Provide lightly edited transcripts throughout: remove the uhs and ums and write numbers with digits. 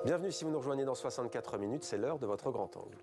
Bienvenue si vous nous rejoignez dans 64 minutes, c'est l'heure de votre grand angle.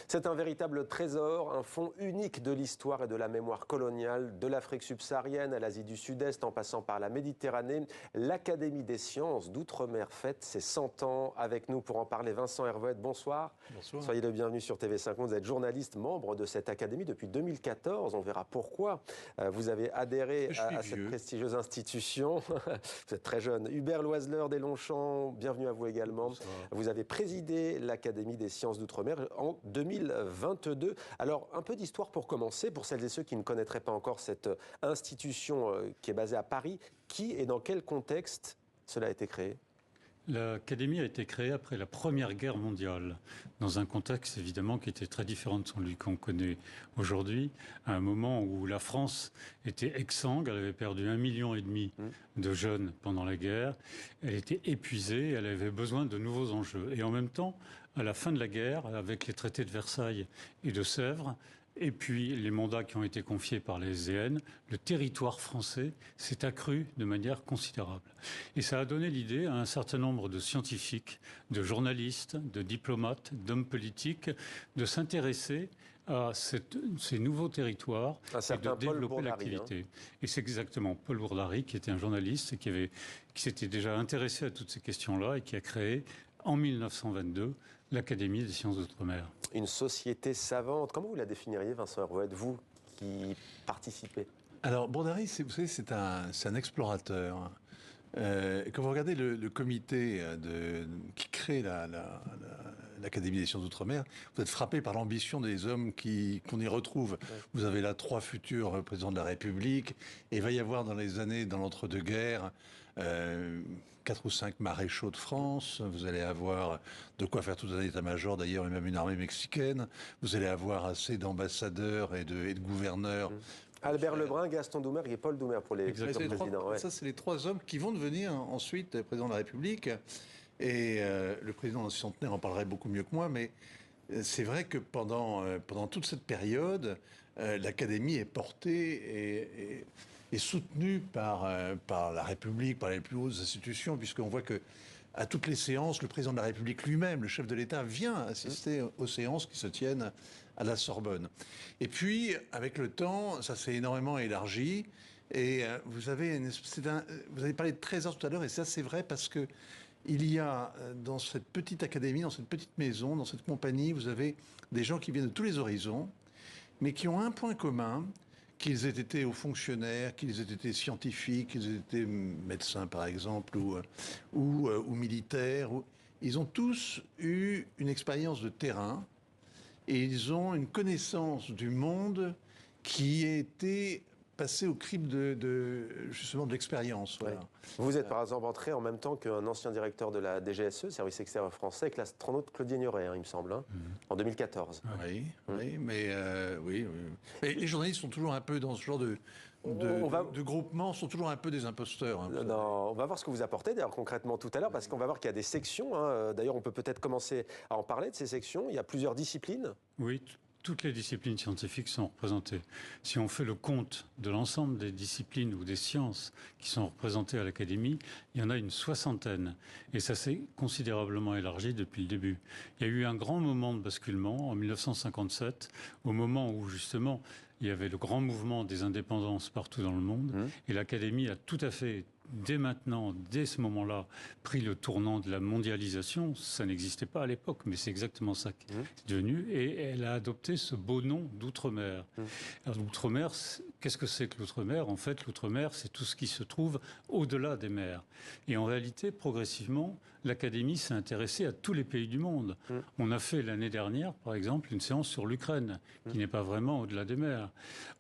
C'est un véritable trésor, un fonds unique de l'histoire et de la mémoire coloniale, de l'Afrique subsaharienne à l'Asie du Sud-Est, en passant par la Méditerranée. L'Académie des sciences d'Outre-mer fête ses 100 ans. Avec nous pour en parler, Vincent Hervouet, bonsoir. Bonsoir. Soyez le bienvenu sur TV5 Monde. Vous êtes journaliste, membre de cette académie depuis 2014. On verra pourquoi vous avez adhéré à cette prestigieuse institution. Vous êtes très jeune. Hubert Loiseleur des Longchamps, bienvenue à vous également. Bonsoir. Vous avez présidé l'Académie des sciences d'Outre-mer en 2022. Alors, un peu d'histoire pour commencer, pour celles et ceux qui ne connaîtraient pas encore cette institution qui est basée à Paris. Qui et dans quel contexte cela a été créé ? L'Académie a été créée après la Première Guerre mondiale, dans un contexte évidemment qui était très différent de celui qu'on connaît aujourd'hui, à un moment où la France était exsangue, elle avait perdu 1,5 million de jeunes pendant la guerre, elle était épuisée, elle avait besoin de nouveaux enjeux. Et en même temps, à la fin de la guerre, avec les traités de Versailles et de Sèvres, et puis les mandats qui ont été confiés par les SDN, le territoire français s'est accru de manière considérable. Et ça a donné l'idée à un certain nombre de scientifiques, de journalistes, de diplomates, d'hommes politiques, de s'intéresser à ces nouveaux territoires et de développer l'activité. Et c'est exactement Paul Bourdary, qui était un journaliste et qui s'était déjà intéressé à toutes ces questions-là et qui a créé en 1922 l'Académie des sciences d'Outre-mer. Une société savante. Comment vous la définiriez, Vincent Hervouet, vous qui participez ? Alors, Bourdary, vous savez, c'est un explorateur. Quand vous regardez le comité qui crée l'Académie des sciences d'Outre-mer, vous êtes frappé par l'ambition des hommes qu'on y retrouve. Ouais. Vous avez là 3 futurs présidents de la République, et il va y avoir dans les années, dans l'entre-deux-guerres, 4 ou 5 maréchaux de France. Vous allez avoir de quoi faire tout un état-major, d'ailleurs, et même une armée mexicaine. Vous allez avoir assez d'ambassadeurs et de gouverneurs. Albert Lebrun, Gaston Doumer et Paul Doumer pour les présidents. Ouais. Ça, c'est les 3 hommes qui vont devenir ensuite président de la République. Et le président du centenaire en parlerait beaucoup mieux que moi, mais c'est vrai que pendant toute cette période, l'Académie est portée et soutenue par la République, par les plus hautes institutions, puisqu'on voit que à toutes les séances, le président de la République lui-même, le chef de l'État, vient assister aux séances qui se tiennent à la Sorbonne. Et puis, avec le temps, ça s'est énormément élargi. Et vous avez parlé de trésors tout à l'heure, et ça c'est vrai parce que il y a dans cette petite académie, dans cette petite maison, dans cette compagnie, vous avez des gens qui viennent de tous les horizons, mais qui ont un point commun, qu'ils aient été hauts fonctionnaires, qu'ils aient été scientifiques, qu'ils aient été médecins par exemple, ou militaires. Ils ont tous eu une expérience de terrain et ils ont une connaissance du monde qui a été passée au crible justement de l'expérience. Voilà. Ouais. Vous êtes par exemple entré en même temps qu'un ancien directeur de la DGSE, Service extérieur français, avec l'astronaute Claudie Ignoret, il me semble, en 2014. Oui, mais les journalistes sont toujours un peu dans ce genre de groupement, sont toujours un peu des imposteurs. Non, on va voir ce que vous apportez d'ailleurs concrètement tout à l'heure, parce qu'on va voir qu'il y a des sections. D'ailleurs, on peut peut-être commencer à en parler de ces sections. Il y a plusieurs disciplines. Oui. Toutes les disciplines scientifiques sont représentées. Si on fait le compte de l'ensemble des disciplines ou des sciences qui sont représentées à l'Académie, il y en a une 60aine. Et ça s'est considérablement élargi depuis le début. Il y a eu un grand moment de basculement en 1957, au moment où justement il y avait le grand mouvement des indépendances partout dans le monde. Et l'Académie a tout à fait, dès maintenant, dès ce moment-là, pris le tournant de la mondialisation. Ça n'existait pas à l'époque, mais c'est exactement ça qui est devenu. Et elle a adopté ce beau nom d'Outre-mer. Alors, l'Outre-mer, qu'est-ce que c'est que l'Outre-mer ? En fait, l'Outre-mer, c'est tout ce qui se trouve au-delà des mers. Et en réalité, progressivement, l'Académie s'est intéressée à tous les pays du monde. On a fait l'année dernière, par exemple, une séance sur l'Ukraine, qui n'est pas vraiment au-delà des mers.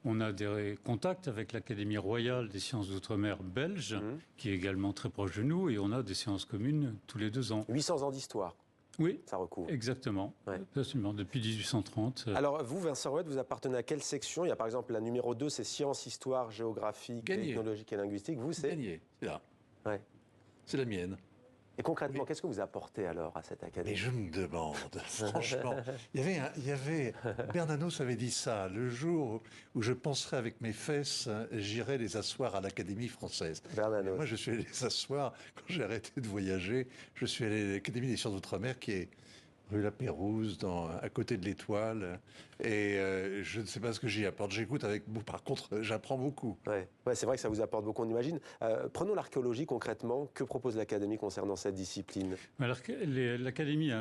On a des contacts avec l'Académie royale des sciences d'Outre-mer belge, qui est également très proche de nous, et on a des séances communes tous les 2 ans. 800 ans d'histoire. Oui, ça recouvre. Exactement. Ouais. Absolument, depuis 1830. Alors, vous, Vincent Hervouet, vous appartenez à quelle section ? Il y a par exemple la numéro 2, c'est sciences, histoire, géographie, technologique et linguistique. Vous, c'est ? Gagné, c'est là. Ouais. C'est la mienne. Et concrètement, qu'est-ce que vous apportez alors à cette académie? Mais je me demande, franchement, Bernanos avait dit ça, le jour où je penserai avec mes fesses, j'irai les asseoir à l'Académie française. Et moi, Bernanos. je suis allé les asseoir, quand j'ai arrêté de voyager, je suis allé à l'Académie des sciences d'outre-mer, qui est rue La Pérouse, à côté de l'Étoile. Et je ne sais pas ce que j'y apporte. J'écoute avec vous. Par contre, j'apprends beaucoup. Ouais, c'est vrai que ça vous apporte beaucoup, on imagine. Prenons l'archéologie concrètement. Que propose l'Académie concernant cette discipline? Alors que l'Académie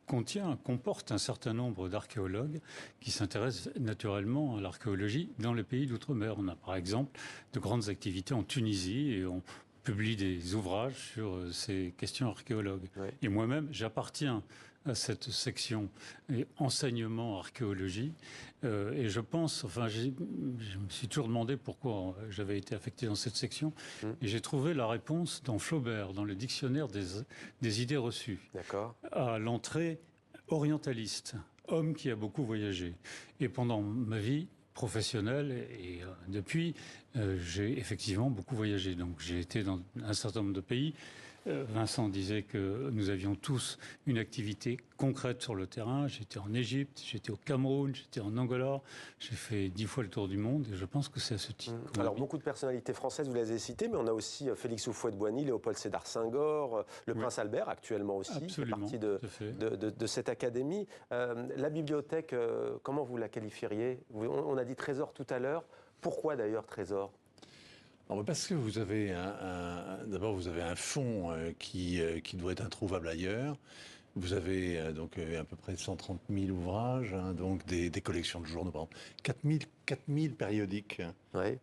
comporte un certain nombre d'archéologues qui s'intéressent naturellement à l'archéologie dans les pays d'outre-mer. On a par exemple de grandes activités en Tunisie et on publie des ouvrages sur ces questions archéologues. Ouais. Et moi-même, j'appartiens à cette section et enseignement archéologie. Et je pense, enfin, je me suis toujours demandé pourquoi j'avais été affecté dans cette section. Et j'ai trouvé la réponse dans Flaubert, dans le dictionnaire des idées reçues. D'accord. À l'entrée orientaliste, homme qui a beaucoup voyagé. Et pendant ma vie professionnelle et depuis, j'ai effectivement beaucoup voyagé. Donc j'ai été dans un certain nombre de pays. Vincent disait que nous avions tous une activité concrète sur le terrain. J'étais en Égypte, j'étais au Cameroun, j'étais en Angola. J'ai fait 10 fois le tour du monde et je pense que c'est à ce titre. Alors, beaucoup de personnalités françaises, vous les avez citées, mais on a aussi Félix Houphouët-Boigny, Léopold Sédar Senghor, le prince Albert, actuellement aussi, qui fait partie de cette académie. La bibliothèque, comment vous la qualifieriez? On a dit trésor tout à l'heure. Pourquoi d'ailleurs trésor? Parce que vous avez d'abord vous avez un fonds qui doit être introuvable ailleurs. Vous avez donc à peu près 130 000 ouvrages, hein, donc des collections de journaux, par exemple, 4 000 périodiques, Ouais.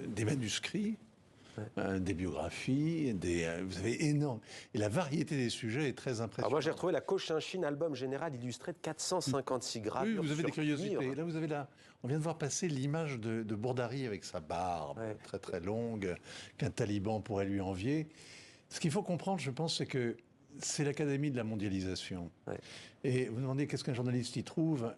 des manuscrits, des biographies, vous avez énorme. Et la variété des sujets est très impressionnante. Alors moi j'ai retrouvé la Cochinchine, album général illustré de 456 gravures. Oui, vous avez sur des curiosités. cuivre. Là, on vient de voir passer l'image de Bourdari avec sa barbe très très longue, qu'un taliban pourrait lui envier. Ce qu'il faut comprendre, je pense, c'est que c'est l'Académie de la mondialisation. Ouais. Et vous demandez qu'est-ce qu'un journaliste y trouve.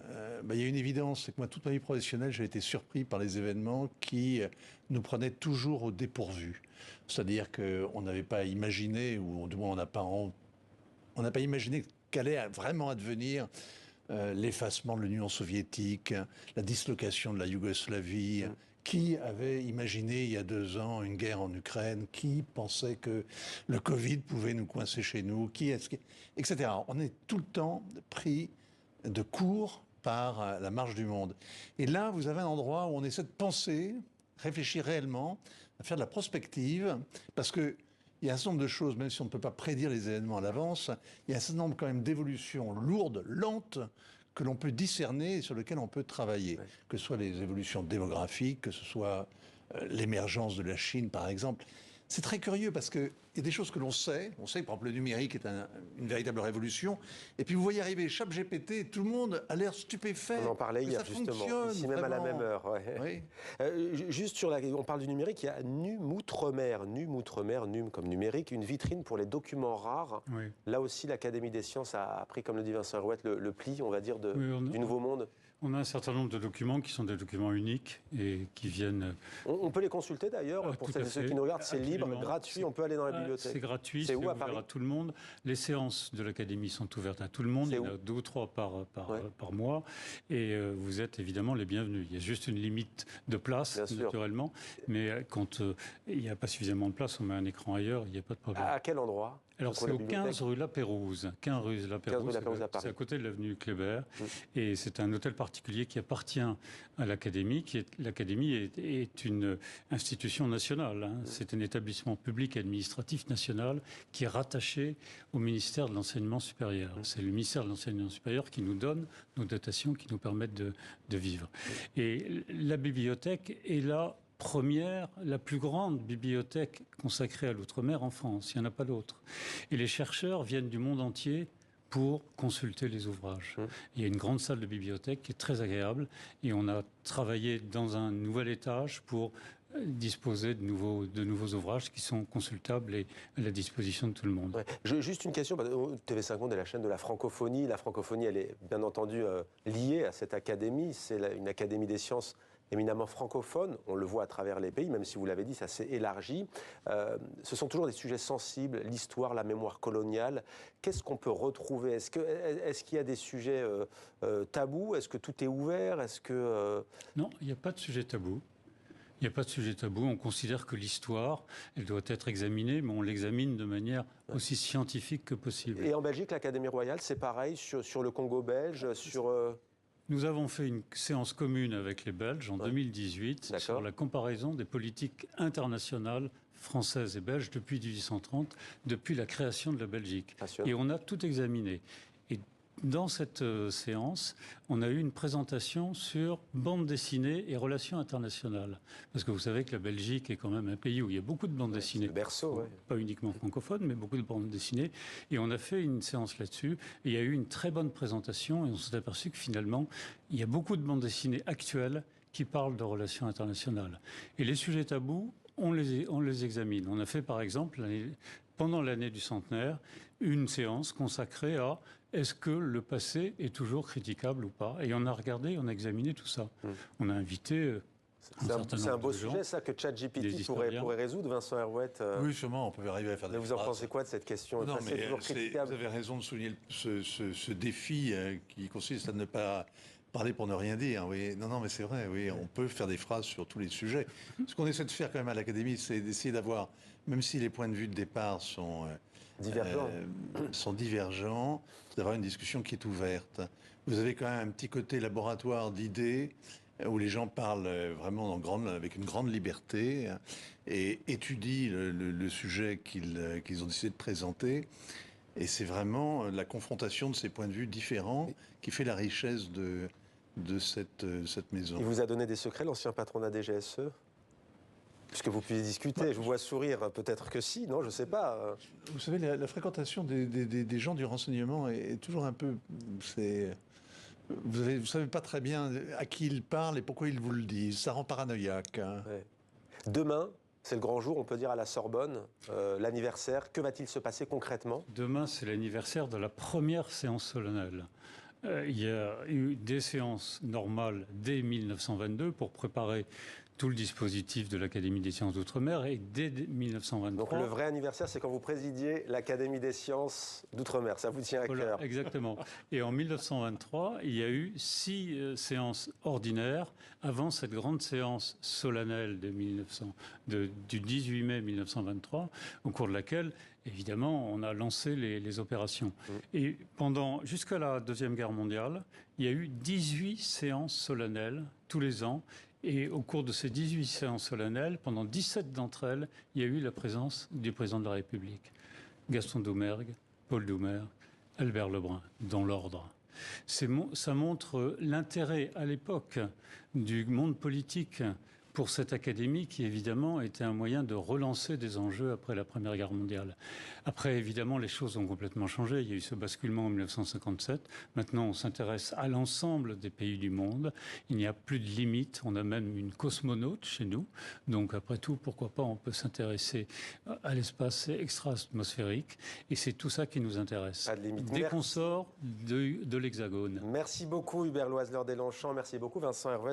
Il y a une évidence, c'est que moi, toute ma vie professionnelle, j'ai été surpris par les événements qui nous prenaient toujours au dépourvu. C'est-à-dire qu'on n'avait pas imaginé, ou du moins on n'a pas imaginé qu'allait vraiment advenir l'effacement de l'Union soviétique, la dislocation de la Yougoslavie. Qui avait imaginé il y a 2 ans une guerre en Ukraine? Qui pensait que le Covid pouvait nous coincer chez nous? Etc. On est tout le temps pris de court par la marche du monde. Et là, vous avez un endroit où on essaie de penser, réfléchir réellement, à faire de la prospective, parce que il y a un certain nombre de choses, même si on ne peut pas prédire les événements à l'avance, il y a un certain nombre quand même d'évolutions lourdes, lentes, que l'on peut discerner et sur lesquelles on peut travailler. Ouais. Que ce soit les évolutions démographiques, que ce soit l'émergence de la Chine, par exemple. C'est très curieux parce qu'il y a des choses que l'on sait. On sait que, par exemple, le numérique est une véritable révolution. Et puis, vous voyez arriver ChatGPT, tout le monde a l'air stupéfait. On en parlait hier, justement, ici même à la même heure. Ouais. Oui. Juste on parle du numérique, il y a NUM Outre-mer, NUM comme numérique, une vitrine pour les documents rares. Oui. Là aussi, l'Académie des sciences a pris, comme le dit Vincent Herouette, le pli, on va dire, du nouveau monde. On a un certain nombre de documents qui sont des documents uniques et qui viennent... On peut les consulter d'ailleurs, pour ceux qui nous regardent, c'est libre, gratuit, on peut aller dans la bibliothèque. C'est gratuit, c'est ouvert à tout le monde. Les séances de l'Académie sont ouvertes à tout le monde, il y en a 2 ou 3 par mois, et vous êtes évidemment les bienvenus. Il y a juste une limite de place, naturellement, mais quand il n'y a pas suffisamment de place, on met un écran ailleurs, il n'y a pas de problème. À quel endroit ? Alors c'est au 15 rue La Pérouse. 15 rue La Pérouse, c'est à côté de l'avenue Kléber. Et c'est un hôtel particulier qui appartient à l'Académie. L'Académie est une institution nationale. C'est un établissement public administratif national qui est rattaché au ministère de l'Enseignement supérieur. C'est le ministère de l'Enseignement supérieur qui nous donne nos dotations qui nous permettent de vivre. Et la bibliothèque est là. La plus grande bibliothèque consacrée à l'outre-mer en France. Il n'y en a pas d'autre. Et les chercheurs viennent du monde entier pour consulter les ouvrages. Il y a une grande salle de bibliothèque qui est très agréable et on a travaillé dans un nouvel étage pour disposer de nouveaux ouvrages qui sont consultables et à la disposition de tout le monde. Ouais. Juste une question, TV5 Monde est la chaîne de la francophonie. La francophonie, elle est bien entendu liée à cette académie. C'est une académie des sciences éminemment francophone, on le voit à travers les pays, même si vous l'avez dit, ça s'est élargi. Ce sont toujours des sujets sensibles, l'histoire, la mémoire coloniale. Qu'est-ce qu'on peut retrouver? Est-ce qu'il y a des sujets tabous? Est-ce que tout est ouvert? Non, il n'y a pas de sujet tabou. Il n'y a pas de sujet tabou. On considère que l'histoire, elle doit être examinée, mais on l'examine de manière aussi scientifique que possible. Et en Belgique, l'Académie royale, c'est pareil sur le Congo belge, Nous avons fait une séance commune avec les Belges en 2018 sur la comparaison des politiques internationales françaises et belges depuis 1830, depuis la création de la Belgique. Et on a tout examiné. Et dans cette séance, on a eu une présentation sur bande dessinée et relations internationales. Parce que vous savez que la Belgique est quand même un pays où il y a beaucoup de bandes dessinées. Le berceau, pas uniquement francophones, mais beaucoup de bandes dessinées. Et on a fait une séance là-dessus. Et il y a eu une très bonne présentation. Et on s'est aperçu que finalement, il y a beaucoup de bandes dessinées actuelles qui parlent de relations internationales. Et les sujets tabous, on les examine. On a fait par exemple, pendant l'année du centenaire, une séance consacrée à est-ce que le passé est toujours critiquable ou pas? Et on a regardé, on a examiné tout ça. On a invité... C'est un beau sujet, ça, que ChatGPT pourrait résoudre, Vincent Herouette. Oui, sûrement, on peut arriver à faire des phrases. Mais vous en pensez quoi de cette question? Non, mais vous avez raison de souligner ce défi qui consiste à ne pas parler pour ne rien dire. Oui. Non, mais c'est vrai, oui, on peut faire des phrases sur tous les sujets. Ce qu'on essaie de faire quand même à l'Académie, c'est d'essayer d'avoir, même si les points de vue de départ sont divergents, d'avoir une discussion qui est ouverte. Vous avez quand même un petit côté laboratoire d'idées où les gens parlent vraiment avec une grande liberté et étudient le sujet qu'ils ont décidé de présenter. Et c'est vraiment la confrontation de ces points de vue différents qui fait la richesse de cette maison. Il vous a donné des secrets, l'ancien patronat des GSE? Puisque vous puissiez discuter, je vous vois sourire, peut-être que si, non, je ne sais pas. Vous savez, la fréquentation des gens du renseignement est toujours un peu... Vous ne savez pas très bien à qui ils parlent et pourquoi ils vous le disent. Ça rend paranoïaque. Demain, c'est le grand jour, on peut dire, à la Sorbonne, l'anniversaire. Que va-t-il se passer concrètement? Demain, c'est l'anniversaire de la première séance solennelle. Il y a eu des séances normales dès 1922 pour préparer tout le dispositif de l'Académie des sciences d'outre-mer et dès 1923... Donc le vrai anniversaire, c'est quand vous présidiez l'Académie des sciences d'outre-mer, ça vous tient à cœur. Exactement. Et en 1923, il y a eu 6 séances ordinaires avant cette grande séance solennelle du 18 mai 1923, au cours de laquelle, évidemment, on a lancé les opérations. Et jusqu'à la Deuxième Guerre mondiale, il y a eu 18 séances solennelles tous les ans. Et au cours de ces 18 séances solennelles, pendant 17 d'entre elles, il y a eu la présence du président de la République. Gaston Doumergue, Paul Doumergue, Albert Lebrun, dans l'ordre. Ça montre l'intérêt à l'époque du monde politique pour cette académie qui, évidemment, était un moyen de relancer des enjeux après la Première Guerre mondiale. Après, évidemment, les choses ont complètement changé. Il y a eu ce basculement en 1957. Maintenant, on s'intéresse à l'ensemble des pays du monde. Il n'y a plus de limites. On a même une cosmonaute chez nous. Donc, après tout, pourquoi pas, on peut s'intéresser à l'espace extra-atmosphérique. Et c'est tout ça qui nous intéresse. Pas de limite. Dès qu'on sort de l'Hexagone. Merci beaucoup, Hubert Loisler-Deslongchamps. Merci beaucoup, Vincent Herouette.